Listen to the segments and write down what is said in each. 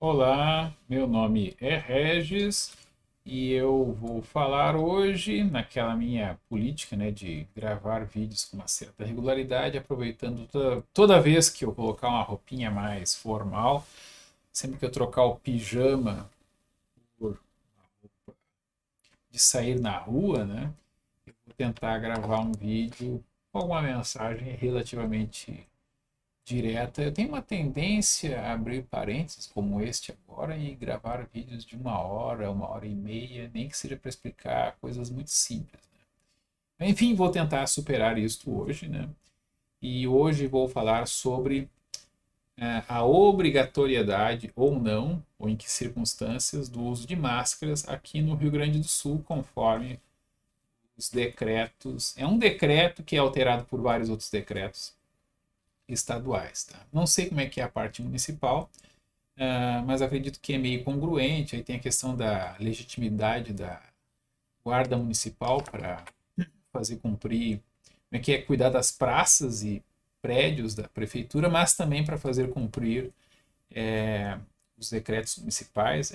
Olá, meu nome é Regis e eu vou falar hoje naquela minha política, né, de gravar vídeos com uma certa regularidade, aproveitando toda vez que eu colocar uma roupinha mais formal, sempre que eu trocar o pijama por de sair na rua, né, eu vou tentar gravar um vídeo com alguma mensagem relativamente direta. Eu tenho uma tendência a abrir parênteses como este agora e gravar vídeos de uma hora e meia, nem que seja para explicar coisas muito simples. Enfim, vou tentar superar isto hoje, né? E hoje vou falar sobre a obrigatoriedade ou não, ou em que circunstâncias, do uso de máscaras aqui no Rio Grande do Sul, conforme os decretos. É um decreto que é alterado por vários outros decretos estaduais. Tá? Não sei como é que é a parte municipal, mas acredito que é meio congruente. Aí tem a questão da legitimidade da guarda municipal para fazer cumprir, como é que é cuidar das praças e prédios da prefeitura, mas também para fazer cumprir os decretos municipais.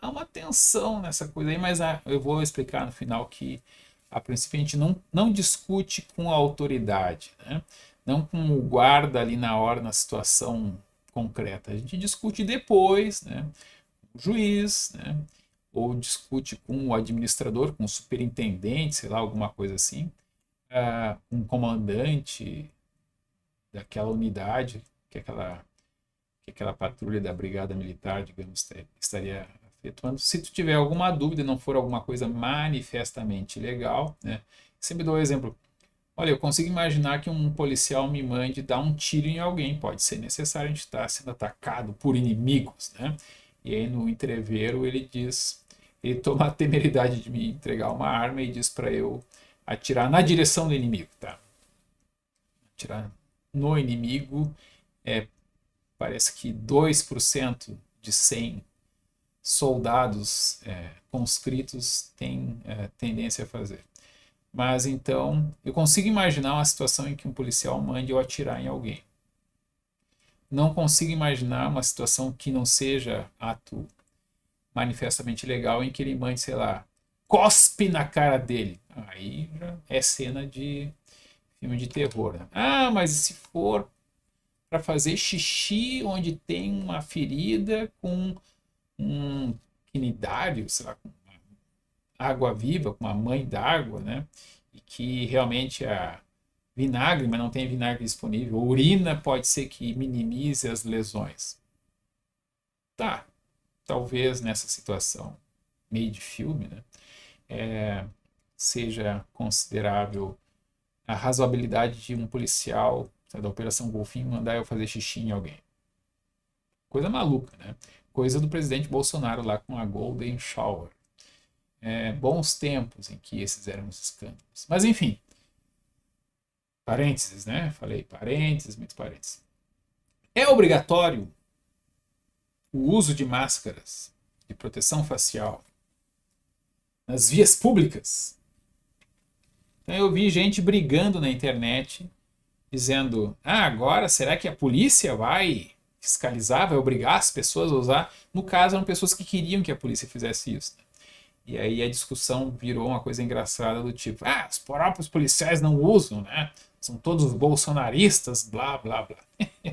Há uma tensão nessa coisa aí, mas eu vou explicar no final que a princípio a gente não discute com a autoridade, né? Não com o guarda ali na hora, na situação concreta. A gente discute depois, né? O juiz, né? Ou discute com o administrador, com o superintendente, sei lá, alguma coisa assim, um comandante daquela unidade, que aquela patrulha da brigada militar, digamos, estaria efetuando. Se tu tiver alguma dúvida, não for alguma coisa manifestamente ilegal, né? Sempre dou o exemplo. Olha, eu consigo imaginar que um policial me mande dar um tiro em alguém. Pode ser necessário, a gente está sendo atacado por inimigos, né? E aí no entreveiro ele diz, ele toma a temeridade de me entregar uma arma e diz para eu atirar na direção do inimigo, tá? Atirar no inimigo é, parece que 2% de 100 soldados conscritos têm tendência a fazer. Mas então, eu consigo imaginar uma situação em que um policial mande eu atirar em alguém. Não consigo imaginar uma situação que não seja ato manifestamente legal em que ele mande, sei lá, cospe na cara dele. Aí já é cena de filme de terror. Né? Ah, mas se for para fazer xixi onde tem uma ferida com um quinidário, sei lá, com água viva, com uma mãe d'água, né? E que realmente a vinagre, mas não tem vinagre disponível. Urina pode ser que minimize as lesões. Tá, talvez nessa situação meio de filme, né? Seja considerável a razoabilidade de um policial da Operação Golfinho mandar eu fazer xixi em alguém. Coisa maluca, né? Coisa do presidente Bolsonaro lá com a Golden Shower. Bons tempos em que esses eram os escândalos. Mas enfim, parênteses, né? Falei parênteses, muitos parênteses. É obrigatório o uso de máscaras de proteção facial nas vias públicas? Então eu vi gente brigando na internet, dizendo: ah, agora será que a polícia vai fiscalizar, vai obrigar as pessoas a usar? No caso, eram pessoas que queriam que a polícia fizesse isso. E aí a discussão virou uma coisa engraçada do tipo: ah, os próprios policiais não usam, né? São todos bolsonaristas, blá, blá, blá.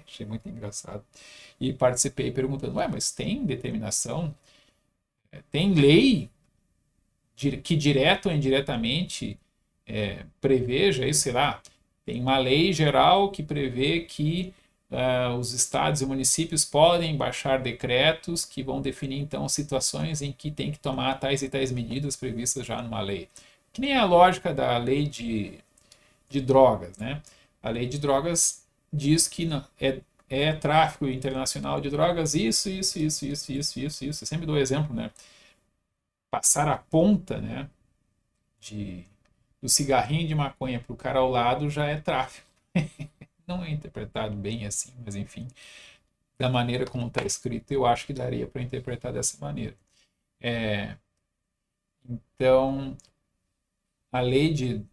Achei muito engraçado. E participei perguntando: ué, mas tem determinação? Tem lei que direto ou indiretamente preveja isso, sei lá, tem uma lei geral que prevê que os estados e municípios podem baixar decretos que vão definir então situações em que tem que tomar tais e tais medidas previstas já numa lei. Que nem a lógica da lei de drogas, né? A lei de drogas diz que é tráfico internacional de drogas, isso. Eu sempre dou exemplo, né? Passar a ponta, né? De, do cigarrinho de maconha para o cara ao lado já é tráfico. Não é interpretado bem assim, mas enfim, da maneira como está escrito, eu acho que daria para interpretar dessa maneira. É, então, a lei de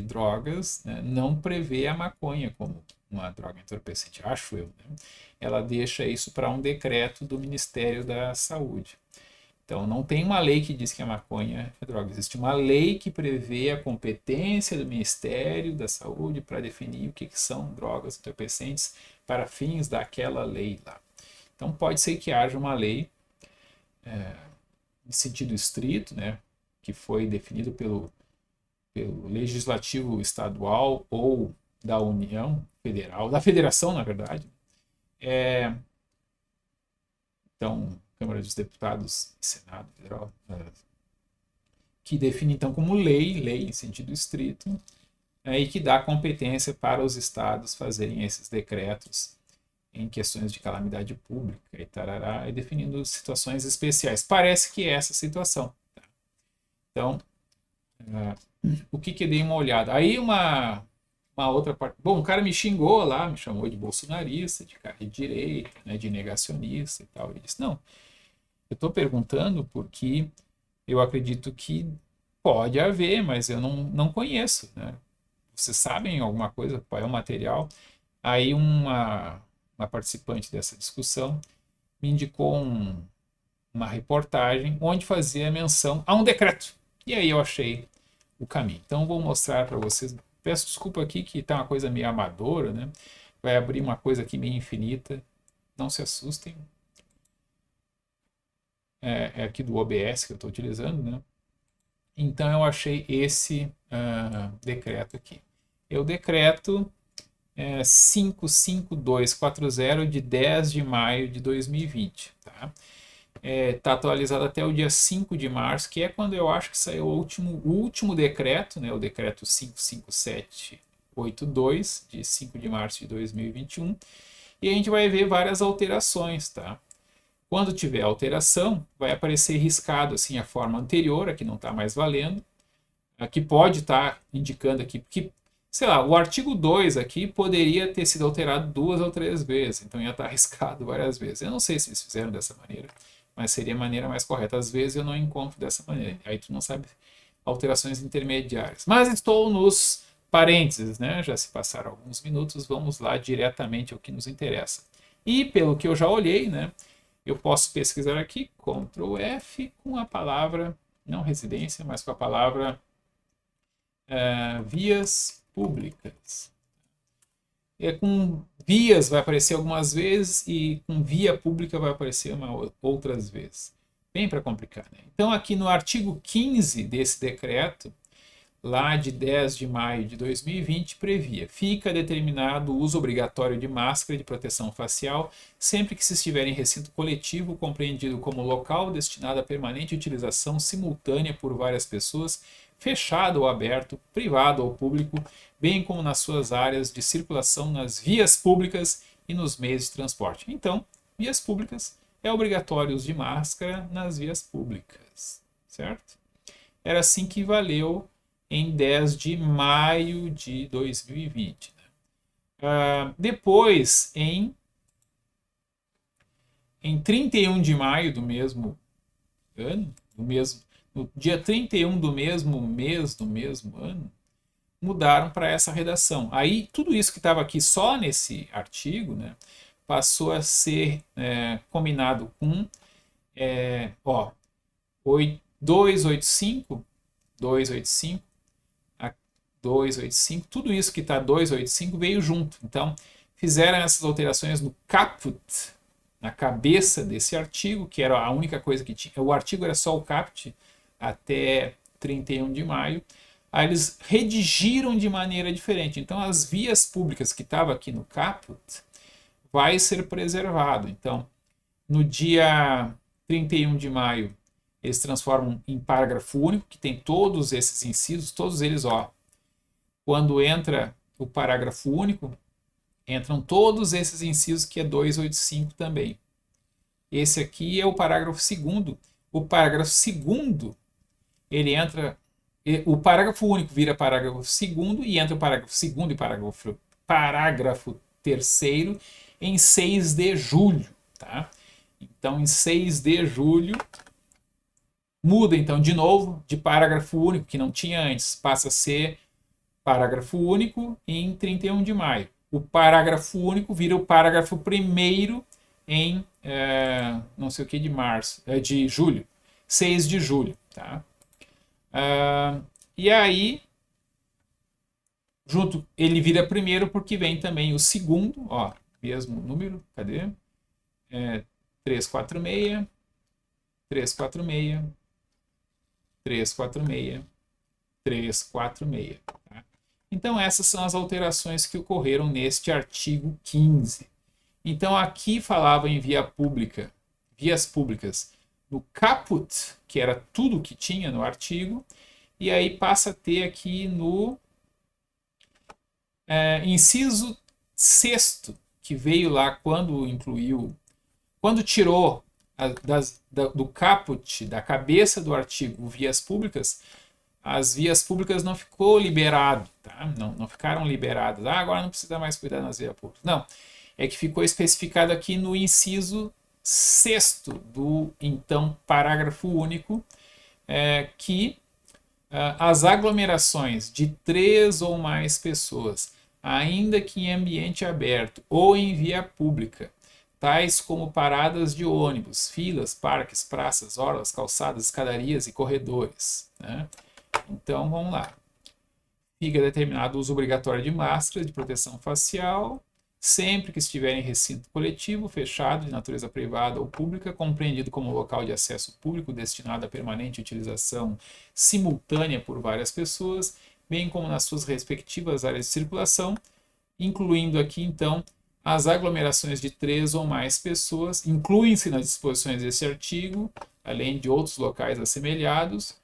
drogas, né, não prevê a maconha como uma droga entorpecente, acho eu, né? Ela deixa isso para um decreto do Ministério da Saúde. Então, não tem uma lei que diz que a maconha é droga. Existe uma lei que prevê a competência do Ministério da Saúde para definir o que são drogas entorpecentes para fins daquela lei lá. Então, pode ser que haja uma lei em sentido estrito, né, que foi definido pelo legislativo estadual ou da União Federal, da Federação, na verdade. Então, Câmara dos Deputados e Senado Federal, que define então como lei em sentido estrito, e que dá competência para os estados fazerem esses decretos em questões de calamidade pública e tarará, e definindo situações especiais. Parece que é essa situação. Tá? Então, o que eu dei uma olhada? Aí uma outra parte. Bom, o cara me xingou lá, me chamou de bolsonarista, de cara de direita, né, de negacionista e tal. Ele disse, não, eu estou perguntando porque eu acredito que pode haver, mas eu não conheço. Né? Vocês sabem alguma coisa? Qual é o material? Aí uma participante dessa discussão me indicou uma reportagem onde fazia menção a um decreto. E aí eu achei o caminho. Então vou mostrar para vocês. Peço desculpa aqui que está uma coisa meio amadora, né? Vai abrir uma coisa aqui meio infinita. Não se assustem. É aqui do OBS que eu estou utilizando, né? Então eu achei esse decreto aqui. É o decreto 55240 de 10 de maio de 2020. Tá? Está atualizado até o dia 5 de março, que é quando eu acho que saiu o último decreto, né, o decreto 55782, de 5 de março de 2021, e a gente vai ver várias alterações. Tá? Quando tiver alteração, vai aparecer riscado assim a forma anterior, aqui não está mais valendo, aqui pode estar indicando aqui, porque, sei lá, o artigo 2 aqui poderia ter sido alterado 2 ou 3 vezes, então ia estar arriscado várias vezes. Eu não sei se eles fizeram dessa maneira, mas seria a maneira mais correta. Às vezes eu não encontro dessa maneira, aí tu não sabe alterações intermediárias. Mas estou nos parênteses, né? Já se passaram alguns minutos, vamos lá diretamente ao que nos interessa. E pelo que eu já olhei, né? Eu posso pesquisar aqui, Ctrl F, com a palavra, não residência, mas com a palavra vias públicas. Com vias vai aparecer algumas vezes e com via pública vai aparecer outras vezes. Bem para complicar, né? Então aqui no artigo 15 desse decreto, lá de 10 de maio de 2020, previa: fica determinado o uso obrigatório de máscara de proteção facial sempre que se estiver em recinto coletivo compreendido como local destinado a permanente utilização simultânea por várias pessoas, fechado ou aberto, privado ou público, bem como nas suas áreas de circulação nas vias públicas e nos meios de transporte. Então, vias públicas, é obrigatório o uso de máscara nas vias públicas, certo? Era assim que valeu em 10 de maio de 2020. Depois, em 31 de maio do mesmo ano, no dia 31 do mesmo mês do mesmo ano, mudaram para essa redação. Aí, tudo isso que estava aqui só nesse artigo, né, passou a ser combinado com 285, 285, tudo isso que está 285 veio junto. Então, fizeram essas alterações no caput, na cabeça desse artigo, que era a única coisa que tinha. O artigo era só o caput até 31 de maio. Aí eles redigiram de maneira diferente. Então, as vias públicas que estavam aqui no caput vai ser preservado. Então, no dia 31 de maio, eles transformam em parágrafo único, que tem todos esses incisos, todos eles, quando entra o parágrafo único, entram todos esses incisos, que é 285 também. Esse aqui é o parágrafo segundo. O parágrafo segundo, ele entra... O parágrafo único vira parágrafo segundo e entra o parágrafo segundo e parágrafo terceiro em 6 de julho. Tá? Então, em 6 de julho, muda, então, de novo, de parágrafo único, que não tinha antes, passa a ser parágrafo único em 31 de maio. o parágrafo único vira o parágrafo primeiro em não sei o que de março, de julho, 6 de julho, tá? E aí, junto, ele vira primeiro porque vem também o segundo, ó, mesmo número, cadê? 346, 346, 346, 346. Tá? Então, essas são as alterações que ocorreram neste artigo 15. Então, aqui falava em via pública, vias públicas, no caput, que era tudo que tinha no artigo, e aí passa a ter aqui no inciso sexto, que veio lá quando incluiu, quando tirou do caput, da cabeça do artigo, vias públicas, as vias públicas não ficou liberado, tá? Não ficaram liberadas. Agora não precisa mais cuidar nas vias públicas. Não, é que ficou especificado aqui no inciso sexto do então parágrafo único, que as aglomerações de 3 ou mais pessoas, ainda que em ambiente aberto ou em via pública, tais como paradas de ônibus, filas, parques, praças, orlas, calçadas, escadarias e corredores. Né? Então, vamos lá. Fica determinado o uso obrigatório de máscaras de proteção facial, sempre que estiver em recinto coletivo, fechado, de natureza privada ou pública, compreendido como local de acesso público destinado à permanente utilização simultânea por várias pessoas, bem como nas suas respectivas áreas de circulação, incluindo aqui, então, as aglomerações de 3 ou mais pessoas, incluem-se nas disposições desse artigo, além de outros locais assemelhados,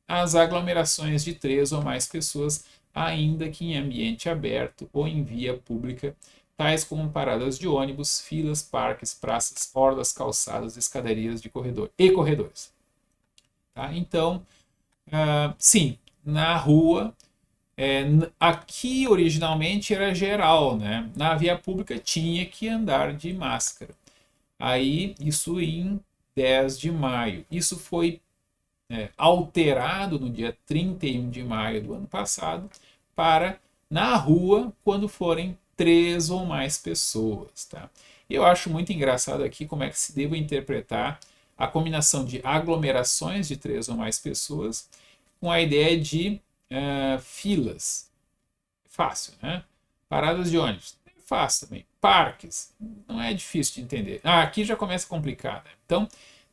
as aglomerações de 3 ou mais pessoas, ainda que em ambiente aberto ou em via pública, tais como paradas de ônibus, filas, parques, praças, orlas, calçadas, escadarias de corredor e corredores. Tá? Então, sim, na rua, aqui originalmente era geral, né? Na via pública tinha que andar de máscara. Aí, isso em 10 de maio. Isso foi alterado no dia 31 de maio do ano passado para na rua quando forem 3 ou mais pessoas. Tá? E eu acho muito engraçado aqui como é que se deve interpretar a combinação de aglomerações de 3 ou mais pessoas com a ideia de filas. Fácil, né? Paradas de ônibus. Fácil também. Parques. Não é difícil de entender. Aqui já começa a complicar. Né? Então,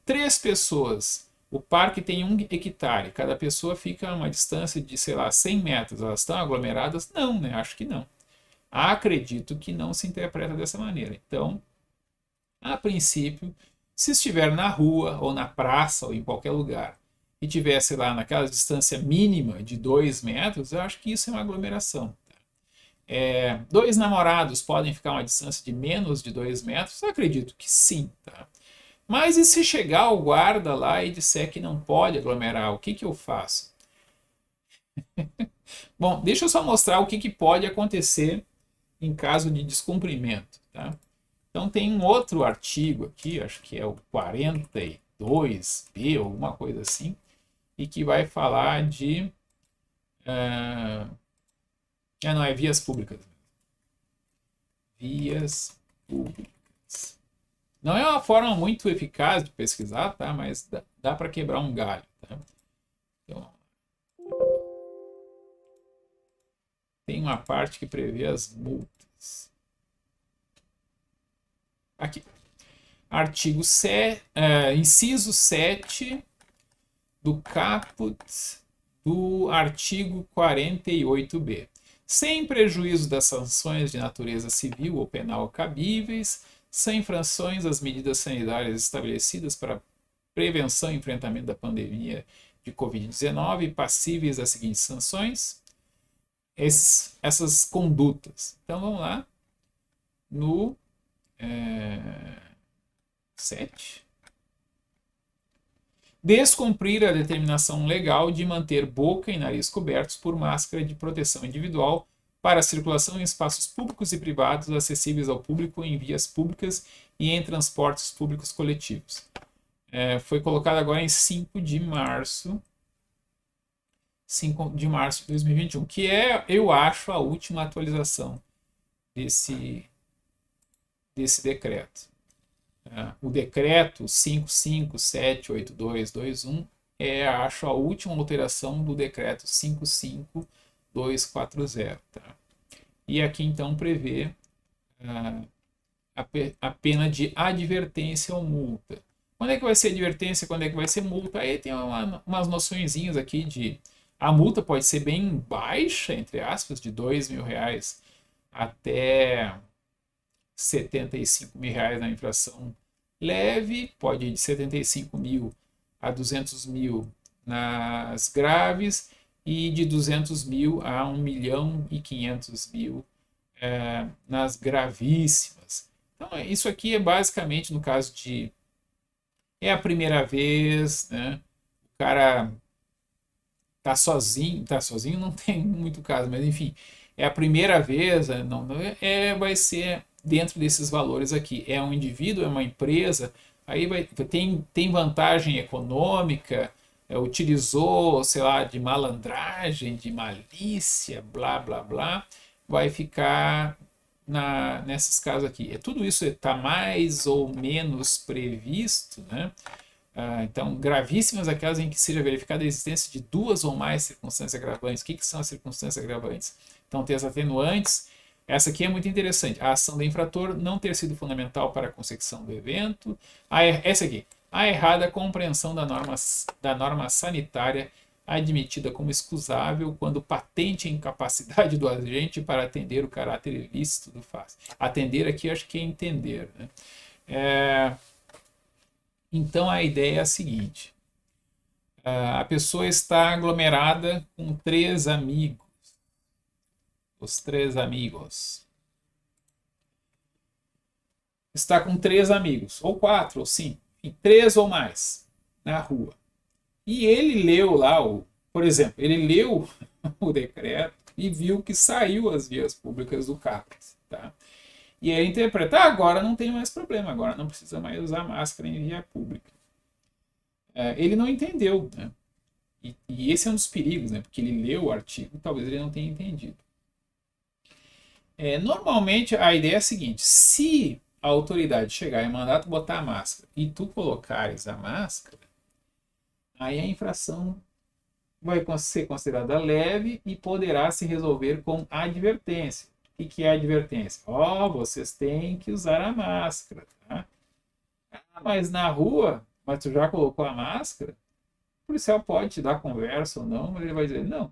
3 pessoas. O parque tem 1 hectare. Cada pessoa fica a uma distância de, sei lá, 100 metros. Elas estão aglomeradas? Não, né? Acho que não. Acredito que não se interpreta dessa maneira. Então, a princípio, se estiver na rua, ou na praça, ou em qualquer lugar, e tiver, sei lá, naquela distância mínima de 2 metros, eu acho que isso é uma aglomeração. 2 namorados podem ficar a uma distância de menos de 2 metros? Eu acredito que sim. Tá? Mas e se chegar o guarda lá e disser que não pode aglomerar, o que eu faço? Bom, deixa eu só mostrar o que pode acontecer em caso de descumprimento. Tá? Então tem um outro artigo aqui, acho que é o 42B, alguma coisa assim, e que vai falar de... não, é vias públicas. Vias públicas. Não é uma forma muito eficaz de pesquisar, tá? Mas dá para quebrar um galho. Tá? Então, tem uma parte que prevê as multas. Aqui. Artigo inciso 7 do caput do artigo 48B. Sem prejuízo das sanções de natureza civil ou penal cabíveis, sem infrações às medidas sanitárias estabelecidas para prevenção e enfrentamento da pandemia de Covid-19, passíveis das seguintes sanções, essas condutas. Então vamos lá no 7. Descumprir a determinação legal de manter boca e nariz cobertos por máscara de proteção individual para a circulação em espaços públicos e privados acessíveis ao público em vias públicas e em transportes públicos coletivos. Foi colocado agora em 5 de março 5 de março de 2021, que é, eu acho, a última atualização desse decreto. O decreto 5578221 é, acho, a última alteração do decreto 55240. Tá? E aqui, então, prevê a pena de advertência ou multa. Quando é que vai ser advertência, quando é que vai ser multa? Aí tem umas noçõezinhas aqui de... A multa pode ser bem baixa, entre aspas, de R$ 2.000 até R$ 75.000 na infração leve, pode ir de 75.000 a 200.000 nas graves e de 200.000 a 1.500.000 nas gravíssimas. Então, isso aqui é basicamente no caso de... É a primeira vez, né? O cara tá sozinho não tem muito caso, mas enfim, é a primeira vez, não, vai ser dentro desses valores aqui. É um indivíduo, é uma empresa, aí tem vantagem econômica, utilizou, sei lá, de malandragem, de malícia, blá, blá, blá, vai ficar nesses casos aqui. Tudo isso está mais ou menos previsto, né? Então, gravíssimas aquelas em que seja verificada a existência de duas ou mais circunstâncias agravantes. O que são as circunstâncias agravantes? Então, tem as atenuantes. Essa aqui é muito interessante. A ação do infrator não ter sido fundamental para a consecução do evento. Essa aqui. A errada compreensão da norma sanitária admitida como excusável quando patente a incapacidade do agente para atender o caráter ilícito do fato. Atender aqui acho que é entender, né? Então a ideia é a seguinte: a pessoa está aglomerada com 3 amigos. Os 3 amigos. Está com 3 amigos, ou 4, ou 5, 3 ou mais, na rua. E ele leu lá, por exemplo, ele leu o decreto e viu que saiu as vias públicas do CAPES. Tá? E ele interpreta, agora não tem mais problema, agora não precisa mais usar máscara em via pública. Ele não entendeu, né? E esse é um dos perigos, né? Porque ele leu o artigo, talvez ele não tenha entendido. Normalmente a ideia é a seguinte: se a autoridade chegar e mandar tu botar a máscara e tu colocares a máscara, aí a infração vai ser considerada leve e poderá se resolver com advertência. O que é advertência? Vocês têm que usar a máscara. Tá? Mas na rua, mas tu já colocou a máscara? O policial pode te dar conversa ou não, mas ele vai dizer, não, o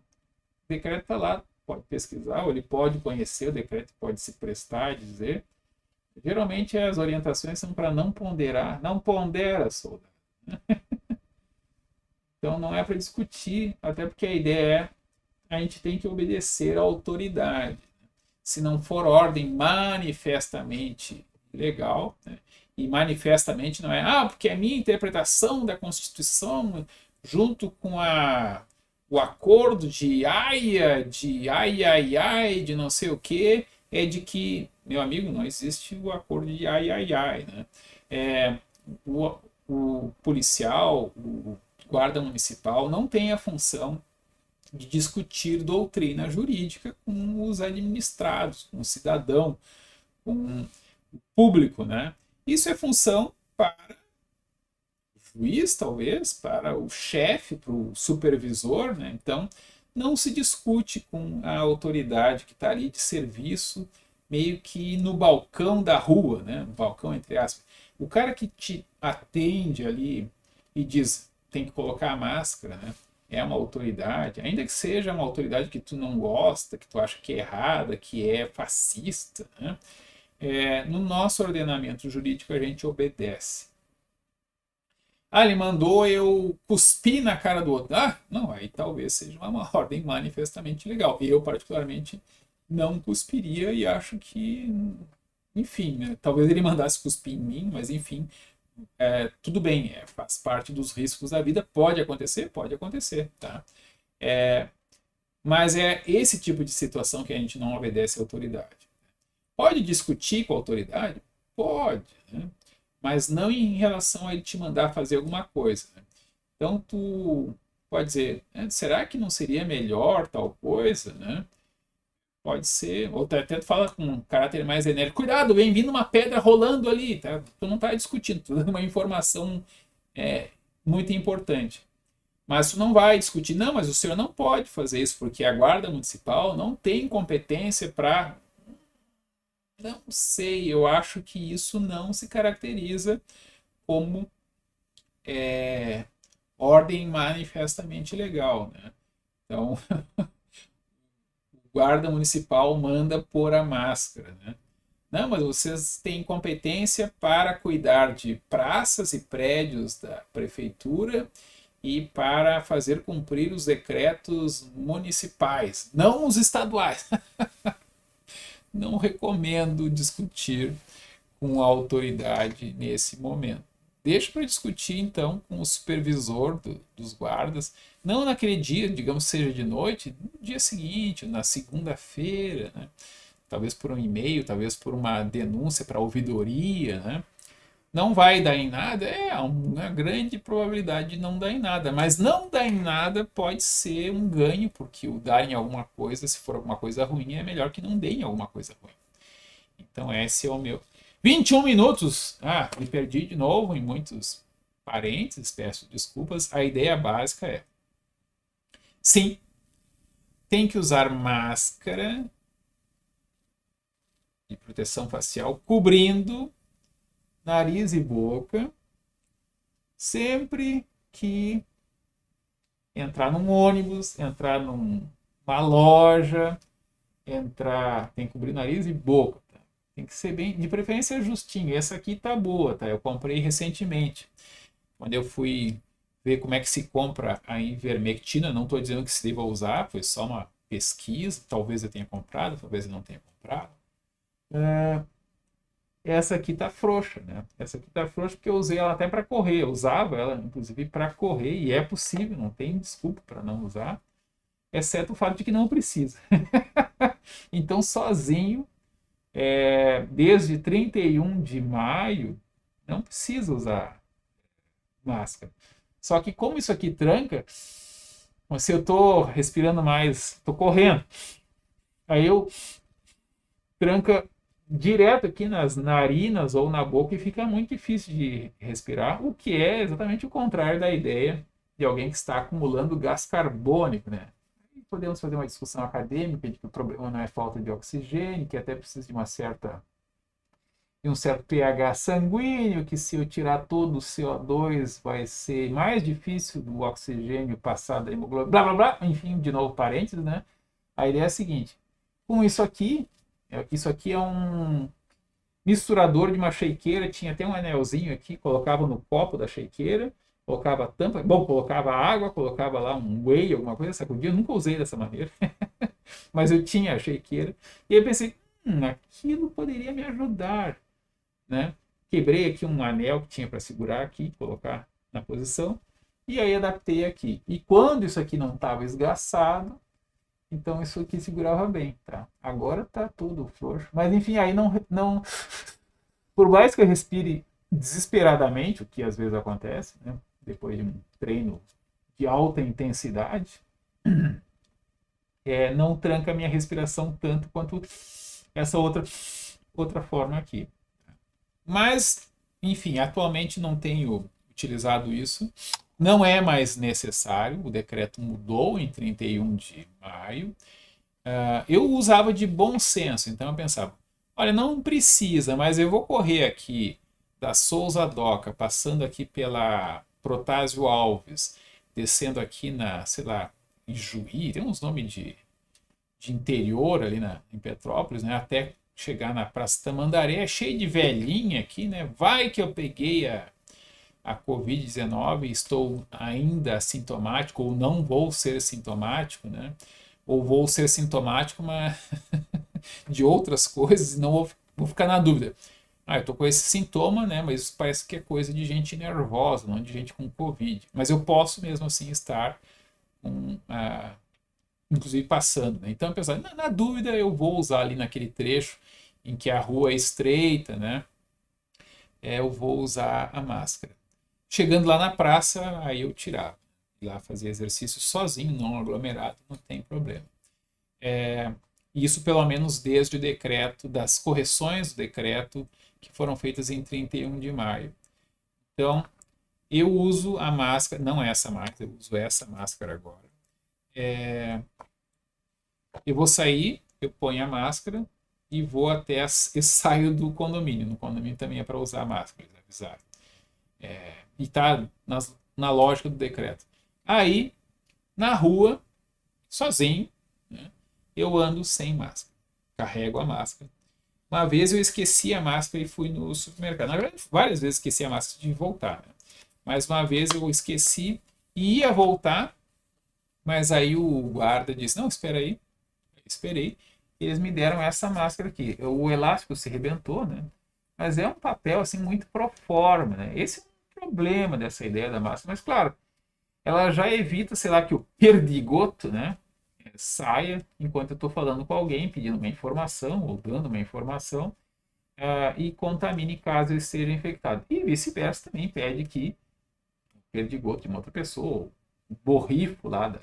decreto está lá, pode pesquisar, ou ele pode conhecer o decreto, pode se prestar a dizer. Geralmente as orientações são para não ponderar, não pondera, soldado. Então não é para discutir, até porque a ideia é a gente tem que obedecer à autoridade. Se não for ordem manifestamente legal, né? E manifestamente não é, porque a minha interpretação da Constituição, junto com o acordo de Haia, de de não sei o que, é de que, meu amigo, não existe o acordo de Ai, né? O policial, o guarda municipal não tem a função de discutir doutrina jurídica com os administrados, com o cidadão, com o público, né? Isso é função para o juiz, talvez, para o chefe, para o supervisor, né? Então, não se discute com a autoridade que está ali de serviço, meio que no balcão da rua, né? No balcão, entre aspas. O cara que te atende ali e diz, tem que colocar a máscara, né? É uma autoridade, ainda que seja uma autoridade que tu não gosta, que tu acha que é errada, que é fascista, né? No nosso ordenamento jurídico a gente obedece. Ele mandou eu cuspir na cara do outro. Não, aí talvez seja uma ordem manifestamente legal. Eu, particularmente, não cuspiria e acho que, enfim, né? Talvez ele mandasse cuspir em mim, mas enfim, tudo bem, faz parte dos riscos da vida, pode acontecer, tá? Mas é esse tipo de situação que a gente não obedece à autoridade. Pode discutir com a autoridade? Pode, né? Mas não em relação a ele te mandar fazer alguma coisa. Né? Então, tu pode dizer, será que não seria melhor tal coisa, né? Pode ser, ou até tu fala com um caráter mais enérgico, cuidado, vem vindo uma pedra rolando ali, tá? Tu não está discutindo, tu dando uma informação é, muito importante. Mas tu não vai discutir, não, mas o senhor não pode fazer isso, porque a guarda municipal não tem competência para... Não sei, eu acho que isso não se caracteriza como ordem manifestamente legal, né? Então, o guarda municipal manda pôr a máscara, né? Não, mas vocês têm competência para cuidar de praças e prédios da prefeitura e para fazer cumprir os decretos municipais, não os estaduais. Não recomendo discutir com a autoridade nesse momento. Deixa para discutir então com o supervisor dos guardas, não naquele dia, digamos seja de noite, no dia seguinte, na segunda-feira, né? Talvez por um e-mail, talvez por uma denúncia para a ouvidoria, né? Não vai dar em nada, é uma grande probabilidade de não dar em nada, mas não dar em nada pode ser um ganho, porque o dar em alguma coisa, se for alguma coisa ruim, é melhor que não dê em alguma coisa ruim. Então esse é o meu. 21 minutos, me perdi de novo em muitos parênteses, peço desculpas. A ideia básica é, sim, tem que usar máscara de proteção facial cobrindo nariz e boca, sempre que entrar num ônibus, entrar numa loja, tem que cobrir nariz e boca. Tá? Tem que ser bem, de preferência justinho. Essa aqui tá boa, tá? Eu comprei recentemente. Quando eu fui ver como é que se compra a ivermectina, não estou dizendo que se deva usar, foi só uma pesquisa, talvez eu tenha comprado, talvez eu não tenha comprado. Essa aqui tá frouxa, né? Essa aqui tá frouxa porque eu usei ela até para correr. Eu usava ela, inclusive, para correr, e é possível, não tem desculpa para não usar, exceto o fato de que não precisa. Então, sozinho, desde 31 de maio, não precisa usar máscara. Só que como isso aqui tranca, se eu estou respirando mais, estou correndo, aí eu tranca direto aqui nas narinas ou na boca e fica muito difícil de respirar, o que é exatamente o contrário da ideia de alguém que está acumulando gás carbônico, né? E podemos fazer uma discussão acadêmica de que o problema não é falta de oxigênio, que até precisa de um certo pH sanguíneo, que se eu tirar todo o CO2 vai ser mais difícil do oxigênio passar da hemoglobina, blá blá blá, enfim, de novo parênteses, né? A ideia é a seguinte, com isso aqui é um misturador de uma shakeira, tinha até um anelzinho aqui, colocava no copo da shakeira, colocava a tampa, colocava água, colocava lá um whey, alguma coisa, sacudia, eu nunca usei dessa maneira, mas eu tinha a shakeira, e eu pensei, aquilo poderia me ajudar, né? Quebrei aqui um anel que tinha para segurar aqui, colocar na posição, e aí adaptei aqui. E quando isso aqui não estava esgaçado, então isso aqui segurava bem, tá? Agora tá tudo frouxo. Mas enfim, aí não por mais que eu respire desesperadamente, o que às vezes acontece, né? Depois de um treino de alta intensidade, não tranca a minha respiração tanto quanto essa outra forma aqui. Mas, enfim, atualmente não tenho utilizado isso. Não é mais necessário, o decreto mudou em 31 de maio. Eu usava de bom senso, então eu pensava, olha, não precisa, mas eu vou correr aqui da Souza Doca, passando aqui pela Protásio Alves, descendo aqui na, sei lá, Ijuí, tem uns nomes de interior ali em Petrópolis, né, até chegar na Praça Tamandaré, é cheio de velhinha aqui, né, vai que eu peguei a Covid-19, estou ainda assintomático, ou não vou ser sintomático, né? Ou vou ser sintomático, mas de outras coisas, e não vou ficar na dúvida. Eu estou com esse sintoma, né? Mas isso parece que é coisa de gente nervosa, não de gente com Covid. Mas eu posso mesmo assim estar inclusive passando, né? Então, apesar, na dúvida, eu vou usar ali naquele trecho em que a rua é estreita, né? Eu vou usar a máscara. Chegando lá na praça, aí eu tirava. ir lá fazer exercício sozinho, não aglomerado, não tem problema. Isso pelo menos desde o decreto, das correções do decreto que foram feitas em 31 de maio. Então, eu uso a máscara, não essa máscara, eu uso essa máscara agora. Eu vou sair, eu ponho a máscara e vou até e saio do condomínio. No condomínio também é para usar máscara, eles avisaram. E tá na lógica do decreto. Aí, na rua, sozinho, né, eu ando sem máscara. Carrego a máscara. Uma vez eu esqueci a máscara e fui no supermercado. Na verdade, várias vezes esqueci a máscara de voltar. Né? Mas uma vez eu esqueci e ia voltar, mas aí o guarda disse, não, espera aí. Eu esperei. E eles me deram essa máscara aqui. O elástico se rebentou, né? Mas é um papel assim muito pro forma, né? Esse é um problema dessa ideia da máscara. Mas claro, ela já evita, sei lá, que o perdigoto, né? Saia enquanto eu estou falando com alguém, pedindo uma informação ou dando uma informação e contamine caso ele esteja infectado. E vice-versa também pede que o perdigoto de uma outra pessoa, o borrifo lá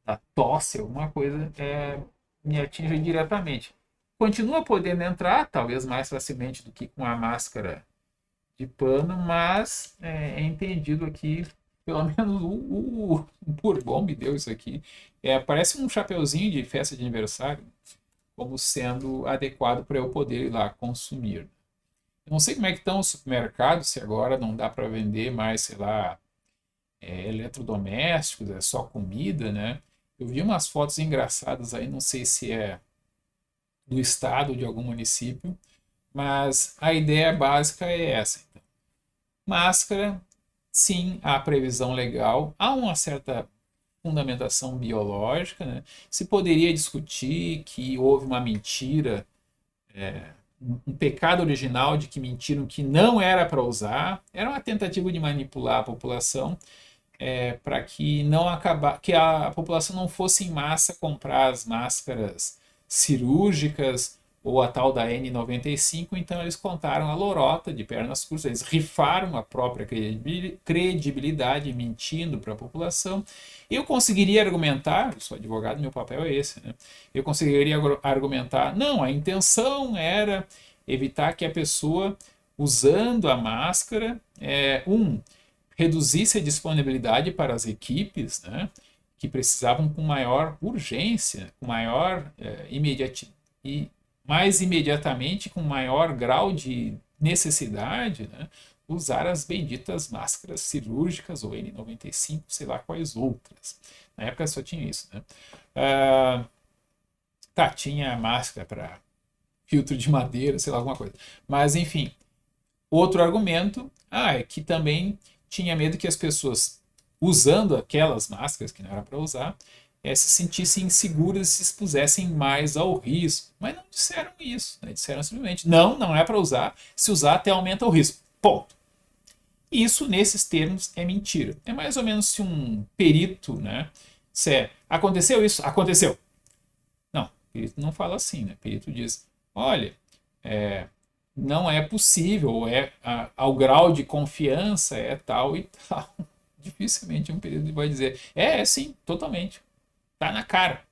da tosse, alguma coisa, me atinja diretamente. Continua podendo entrar, talvez mais facilmente do que com a máscara de pano, mas é entendido aqui, pelo menos o Bourbon me deu isso aqui. Parece um chapeuzinho de festa de aniversário, como sendo adequado para eu poder ir lá consumir. Eu não sei como é que estão os supermercados, se agora não dá para vender mais, sei lá, eletrodomésticos, é só comida, né? Eu vi umas fotos engraçadas aí, não sei se é do estado ou de algum município, mas a ideia básica é essa. Então. Máscara, sim, há previsão legal, há uma certa fundamentação biológica, né? Se poderia discutir que houve uma mentira, um pecado original de que mentiram que não era para usar, era uma tentativa de manipular a população para que que a população não fosse em massa comprar as máscaras cirúrgicas ou a tal da N95, então eles contaram a lorota de pernas curtas, eles rifaram a própria credibilidade mentindo para a população. Eu conseguiria argumentar, eu sou advogado, meu papel é esse, né? Eu conseguiria argumentar, não, a intenção era evitar que a pessoa, usando a máscara, reduzisse a disponibilidade para as equipes, né, que precisavam com maior urgência, com maior e mais imediatamente, com maior grau de necessidade, né, usar as benditas máscaras cirúrgicas ou N95, sei lá quais outras. Na época só tinha isso. Né? Tinha máscara para filtro de madeira, sei lá, alguma coisa. Mas, enfim, outro argumento é que também tinha medo que as pessoas, usando aquelas máscaras que não era para usar, se sentissem inseguras e se expusessem mais ao risco. Mas não disseram isso. Né? Disseram simplesmente, não é para usar. Se usar, até aumenta o risco. Ponto. Isso, nesses termos, é mentira. É mais ou menos se um perito, né? Aconteceu isso? Aconteceu. Não, o perito não fala assim, né? O perito diz, olha, não é possível, ao grau de confiança é tal e tal. Dificilmente um período vai dizer, sim, totalmente. Tá na cara.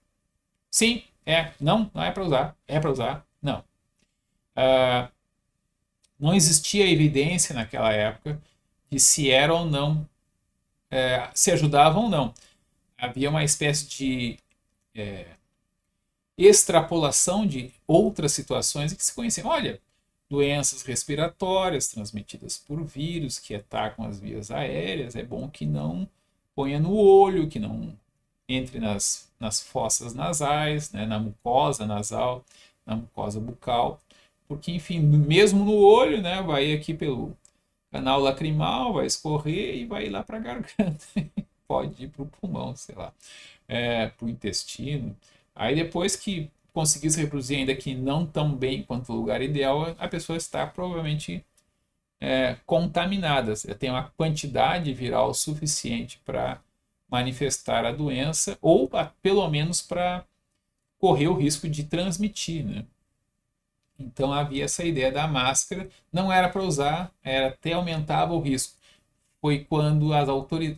Sim, não é para usar. É para usar? Não. Não existia evidência naquela época de se era ou não, se ajudava ou não. Havia uma espécie de extrapolação de outras situações em que se conheciam. Olha, doenças respiratórias transmitidas por vírus que atacam as vias aéreas, é bom que não ponha no olho, que não entre nas fossas nasais, né, na mucosa nasal, na mucosa bucal, porque, enfim, mesmo no olho, né, vai aqui pelo canal lacrimal, vai escorrer e vai lá para a garganta. Pode ir para o pulmão, sei lá, para o intestino. Aí depois que conseguir se reproduzir ainda que não tão bem quanto o lugar ideal, a pessoa está provavelmente contaminada. Tem uma quantidade viral suficiente para manifestar a doença ou pelo menos para correr o risco de transmitir, né? Então havia essa ideia da máscara, não era para usar, até aumentava o risco. foi quando as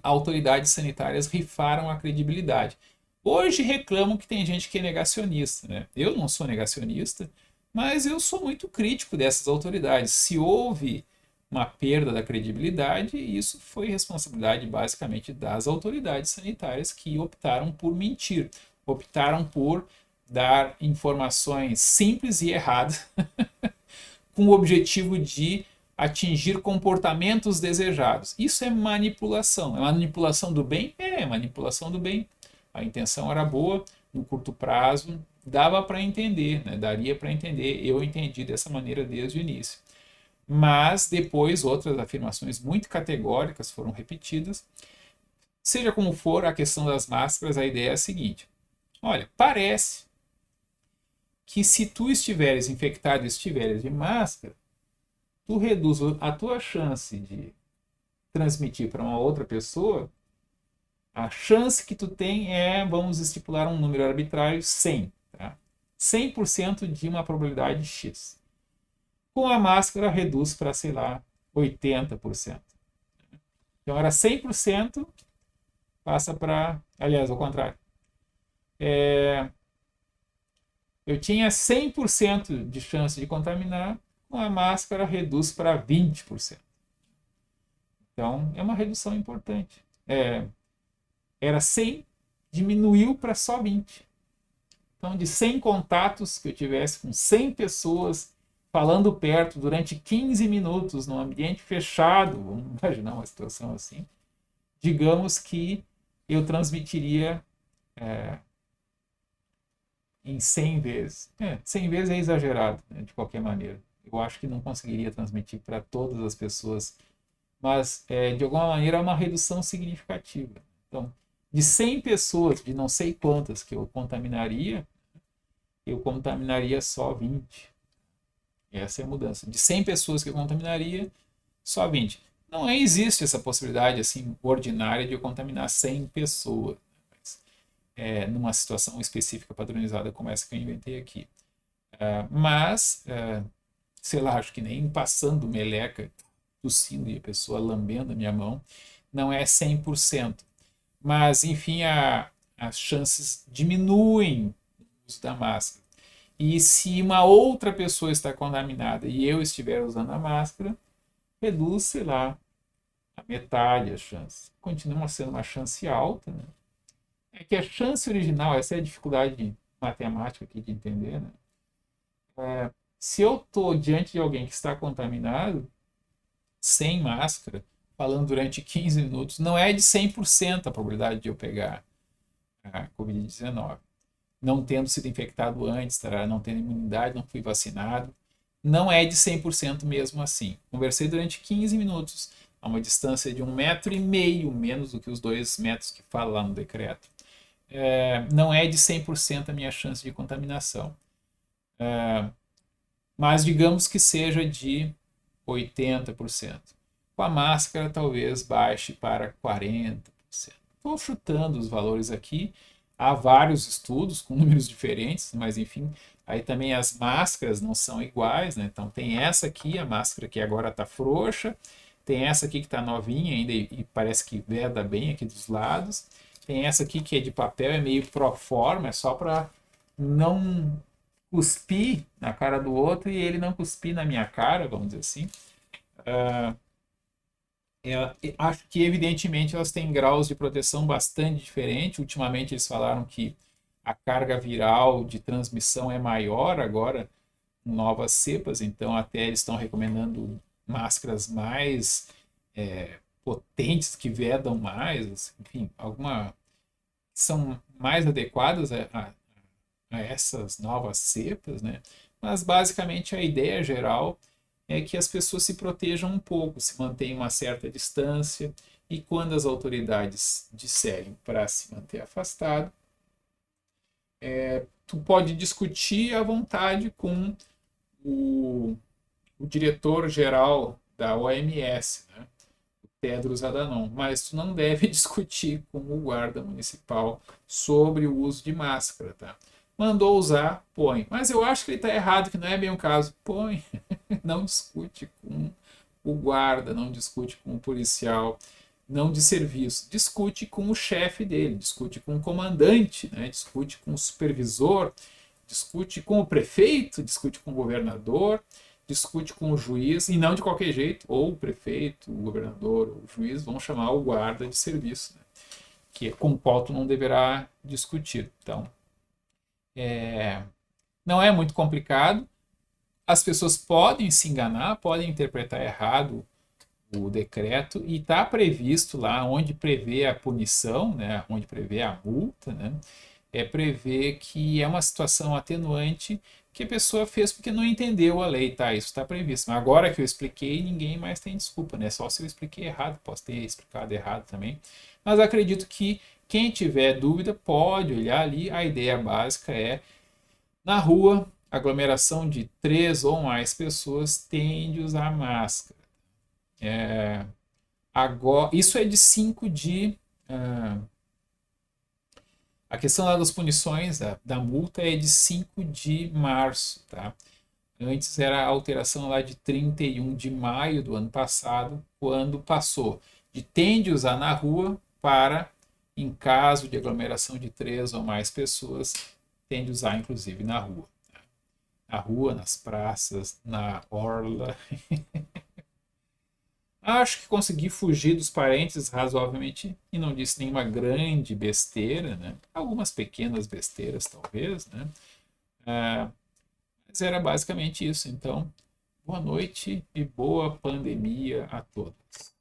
autoridades sanitárias rifaram a credibilidade. Hoje reclamam que tem gente que é negacionista, né? Eu não sou negacionista, mas eu sou muito crítico dessas autoridades. Se houve uma perda da credibilidade, isso foi responsabilidade basicamente das autoridades sanitárias que optaram por mentir, optaram por dar informações simples e erradas com o objetivo de atingir comportamentos desejados. Isso é manipulação. É manipulação do bem? É manipulação do bem. A intenção era boa, no curto prazo dava para entender, né? Daria para entender. Eu entendi dessa maneira desde o início. Mas depois outras afirmações muito categóricas foram repetidas. Seja como for, a questão das máscaras, a ideia é a seguinte: olha, parece que se tu estiveres infectado e estiveres de máscara, tu reduz a tua chance de transmitir para uma outra pessoa. A chance que tu tem é, vamos estipular um número arbitrário, 100. Tá? 100% de uma probabilidade X. Com a máscara, reduz para, sei lá, 80%. Então, era 100%, passa para... Aliás, ao contrário. Eu tinha 100% de chance de contaminar, com a máscara, reduz para 20%. Então, é uma redução importante. Era 100, diminuiu para só 20. Então, de 100 contatos que eu tivesse com 100 pessoas falando perto durante 15 minutos num ambiente fechado, vamos imaginar uma situação assim, digamos que eu transmitiria em 100 vezes. 100 vezes é exagerado, né, de qualquer maneira. Eu acho que não conseguiria transmitir para todas as pessoas, mas de alguma maneira é uma redução significativa. Então, de 100 pessoas, de não sei quantas que eu contaminaria só 20. Essa é a mudança. De 100 pessoas que eu contaminaria, só 20. Não existe essa possibilidade assim ordinária de eu contaminar 100 pessoas, numa situação específica padronizada como essa que eu inventei aqui. Mas, sei lá, acho que nem passando meleca, tossindo e a pessoa lambendo a minha mão, não é 100%. Mas, enfim, as chances diminuem no uso da máscara. E se uma outra pessoa está contaminada e eu estiver usando a máscara, reduz, sei lá, a metade a chance. Continua sendo uma chance alta, né? É que a chance original, essa é a dificuldade matemática aqui de entender, né? Se eu estou diante de alguém que está contaminado, sem máscara, falando durante 15 minutos, não é de 100% a probabilidade de eu pegar a Covid-19. Não tendo sido infectado antes, não tendo imunidade, não fui vacinado. Não é de 100% mesmo assim. Conversei durante 15 minutos, a uma distância de 1,5 m, menos do que os 2 metros que fala lá no decreto. Não é de 100% a minha chance de contaminação. Mas digamos que seja de 80%. Com a máscara, talvez baixe para 40%. Estou chutando os valores aqui. Há vários estudos com números diferentes, mas enfim, aí também as máscaras não são iguais, né? Então tem essa aqui, a máscara que agora está frouxa, tem essa aqui que está novinha ainda e parece que veda bem aqui dos lados, tem essa aqui que é de papel, é meio pro forma, é só para não cuspir na cara do outro e ele não cuspir na minha cara, vamos dizer assim. Acho que, evidentemente, elas têm graus de proteção bastante diferentes. Ultimamente, eles falaram que a carga viral de transmissão é maior agora, com novas cepas, então até eles estão recomendando máscaras mais potentes, que vedam mais, enfim, são mais adequadas a essas novas cepas, né? Mas, basicamente, a ideia geral é que as pessoas se protejam um pouco, se mantenham uma certa distância e quando as autoridades disserem para se manter afastado, tu pode discutir à vontade com o diretor-geral da OMS, né? O Tedros Adhanom, mas tu não deve discutir com o guarda municipal sobre o uso de máscara, tá? Mandou usar, põe. Mas eu acho que ele está errado, que não é bem o caso. Põe. Não discute com o guarda, não discute com o policial, não de serviço, discute com o chefe dele, discute com o comandante, né? Discute com o supervisor, discute com o prefeito, discute com o governador, discute com o juiz, e não de qualquer jeito, ou o prefeito, o governador, o juiz vão chamar o guarda de serviço, né? Que é com o qual tu não deverá discutir. Então, não é muito complicado. As pessoas podem se enganar, podem interpretar errado o decreto, e está previsto lá onde prevê a punição, né, onde prevê a multa, né, prevê que é uma situação atenuante que a pessoa fez porque não entendeu a lei, tá? Isso está previsto. Mas agora que eu expliquei, ninguém mais tem desculpa, né? Só se eu expliquei errado, posso ter explicado errado também. Mas acredito que quem tiver dúvida pode olhar ali. A ideia básica é: na rua, aglomeração de 3 ou mais pessoas tem de usar máscara. Agora, isso é de 5 de. A questão das punições, da multa, é de 5 de março. Tá? Antes era a alteração lá de 31 de maio do ano passado, quando passou de tem de usar na rua para, em caso de aglomeração de 3 ou mais pessoas, tem de usar inclusive na rua. Na rua, nas praças, na orla. Acho que consegui fugir dos parênteses razoavelmente e não disse nenhuma grande besteira, né? Algumas pequenas besteiras, talvez, né? Mas era basicamente isso. Então, boa noite e boa pandemia a todos.